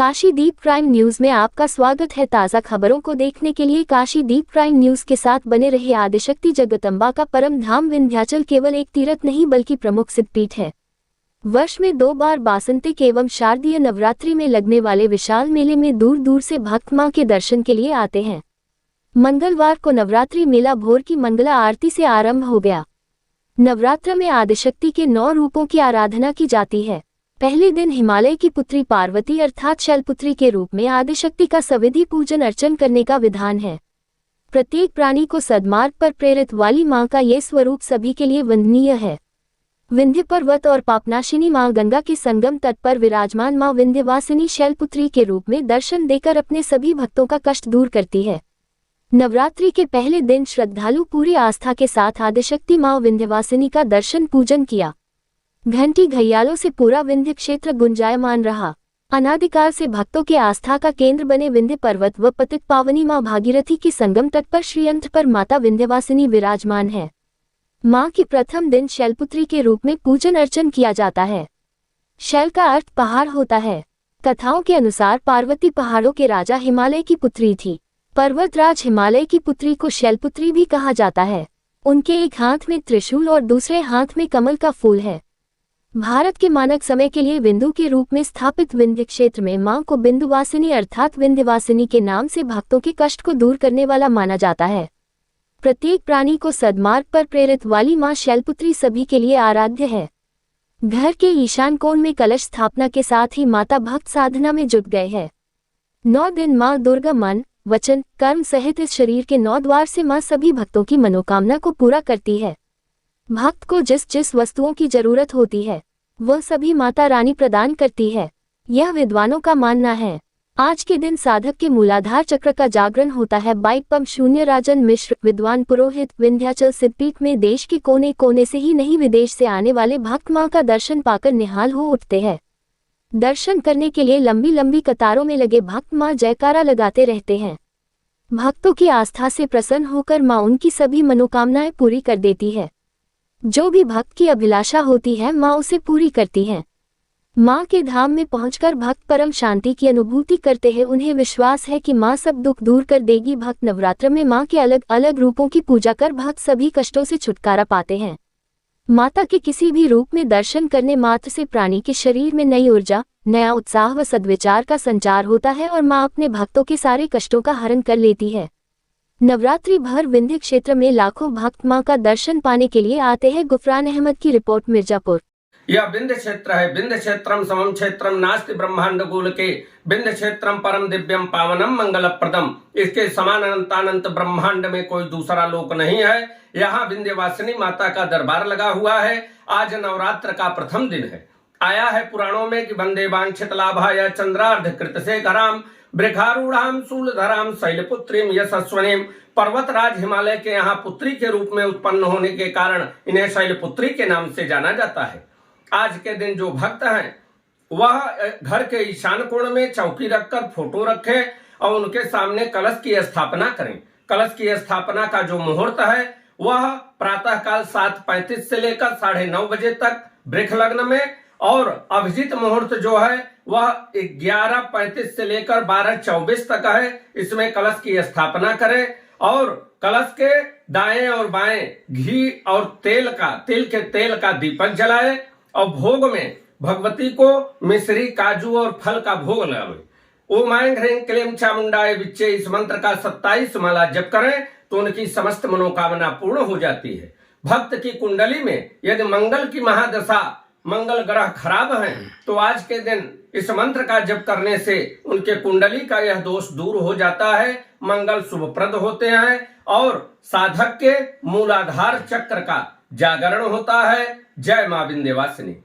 काशीदीप prime news में आपका स्वागत है। ताज़ा खबरों को देखने के लिए काशीदीप प्राइम न्यूज के साथ बने रहिए। आदिशक्ति जगदम्बा का परम धाम विंध्याचल केवल एक तीर्थ नहीं बल्कि प्रमुख सिद्धपीठ है। वर्ष में 2 बार बासंतिक एवं शारदीय नवरात्रि में लगने वाले विशाल मेले में दूर दूर से भक्त मां के दर्शन के लिए आते हैं। मंगलवार को नवरात्रि मेला भोर की मंगला आरती से आरंभ हो गया। नवरात्र में आदिशक्ति के 9 रूपों की आराधना की जाती है। पहले दिन हिमालय की पुत्री पार्वती अर्थात शैलपुत्री के रूप में आदिशक्ति का सविधि पूजन अर्चन करने का विधान है। प्रत्येक प्राणी को सद्मार्ग पर प्रेरित वाली मां का ये स्वरूप सभी के लिए वंदनीय है। विंध्य पर्वत और पापनाशिनी मां गंगा के संगम तट पर विराजमान मां विंध्यवासिनी शैलपुत्री के रूप में दर्शन देकर अपने सभी भक्तों का कष्ट दूर करती है। नवरात्रि के पहले दिन श्रद्धालु पूरी आस्था के साथ आदिशक्ति मां विंध्यवासिनी का दर्शन पूजन किया। घंटी घड़ियालों से पूरा विंध्य क्षेत्र गुंजायमान रहा। अनादिकाल से भक्तों के आस्था का केंद्र बने विंध्य पर्वत व पतित पावनी मां भागीरथी के संगम तट पर श्रीयंत्र पर माता विंध्यवासिनी विराजमान है। मां की प्रथम दिन शैलपुत्री के रूप में पूजन अर्चन किया जाता है। शैल का अर्थ पहाड़ होता है। कथाओं के अनुसार पार्वती पहाड़ों के राजा हिमालय की पुत्री थी। पर्वतराज हिमालय की पुत्री को शैलपुत्री भी कहा जाता है। उनके एक हाथ में त्रिशूल और दूसरे हाथ में कमल का फूल है। भारत के मानक समय के लिए बिंदु के रूप में स्थापित विंध्य क्षेत्र में मां को बिंदुवासिनी अर्थात विंध्यवासिनी के नाम से भक्तों के कष्ट को दूर करने वाला माना जाता है। प्रत्येक प्राणी को सद्मार्ग पर प्रेरित वाली मां शैलपुत्री सभी के लिए आराध्य है। घर के ईशान कोण में कलश स्थापना के साथ ही माता भक्त साधना में जुट गए हैं। 9 दिन मां दुर्गा मन, वचन, कर्म सहित इस शरीर के 9 द्वार से मां सभी भक्तों की मनोकामना को पूरा करती है। भक्त को जिस जिस वस्तुओं की जरूरत होती है वह सभी माता रानी प्रदान करती है। यह विद्वानों का मानना है। आज के दिन साधक के मूलाधार चक्र का जागरण होता है। बाइकपम शून्य राजन मिश्र विद्वान पुरोहित विंध्याचल सिद्धपीठ में देश के कोने कोने से ही नहीं विदेश से आने वाले भक्त मां का दर्शन पाकर निहाल हो उठते हैं। दर्शन करने के लिए लंबी लंबी कतारों में लगे भक्त मां जयकारा लगाते रहते हैं। भक्तों की आस्था से प्रसन्न होकर मां उनकी सभी मनोकामनाएं पूरी कर देती है। जो भी भक्त की अभिलाषा होती है मां उसे पूरी करती है। मां के धाम में पहुंचकर भक्त परम शांति की अनुभूति करते हैं। उन्हें विश्वास है कि मां सब दुख दूर कर देगी। भक्त नवरात्र में मां के अलग अलग रूपों की पूजा कर भक्त सभी कष्टों से छुटकारा पाते हैं। माता के किसी भी रूप में दर्शन करने मात्र से प्राणी के शरीर में नई ऊर्जा, नया उत्साह व सद्विचार का संचार होता है और मां अपने भक्तों के सारे कष्टों का हरण कर लेती है। नवरात्रि भर विंध्य क्षेत्र में लाखों भक्त मां का दर्शन पाने के लिए आते हैं। गुफरान अहमद की रिपोर्ट, मिर्जापुर। यह विंध्य क्षेत्र है। विंध्य क्षेत्रम समम क्षेत्रम नास्ति ब्रह्मांड गोल के विंध्य क्षेत्रम परम दिव्यम पावनम मंगलप्रदम। इसके समान अनंतानंत ब्रह्मांड में कोई दूसरा लोक नहीं है। यहाँ विंध्यवासिनी माता का दरबार लगा हुआ है। आज नवरात्र का प्रथम दिन है। आया है पुराणों में कि वंदे वांछित लाभाय चंद्रार्ध कृत से घराम वृखारूढ़ाम शूलधराम शैलपुत्रीम यशस्वनीम। पर्वतराज हिमालय के यहाँ पुत्री के रूप में उत्पन्न होने के कारण इन्हें शैलपुत्री के नाम से जाना जाता है। आज के दिन जो भक्त हैं वह घर के ईशान कोण में चौकी रखकर फोटो रखें और उनके सामने कलश की स्थापना करें। कलश की स्थापना का जो मुहूर्त है वह प्रातःकाल 7:35 से लेकर 9:30 बजे तक वृख लग्न में, और अभिजीत मुहूर्त जो है वह 11:35 से लेकर 12:24 तक है। इसमें कलश की स्थापना करें और कलश के दाएं और बाएं घी और तिल के तेल का दीपक जलाए और भोग में भगवती को मिश्री, काजू और फल का भोग लगावे। ओम ऐं ह्रीं क्लीं चामुंडाय विच्चे इस मंत्र का 27 माला जप करें तो उनकी समस्त मनोकामना पूर्ण हो जाती है। भक्त की कुंडली में यदि मंगल की महादशा, मंगल ग्रह खराब हैं तो आज के दिन इस मंत्र का जप करने से उनके कुंडली का यह दोष दूर हो जाता है। मंगल शुभप्रद होते हैं और साधक के मूलाधार चक्र का जागरण होता है। जय मां विंध्यवासिनी।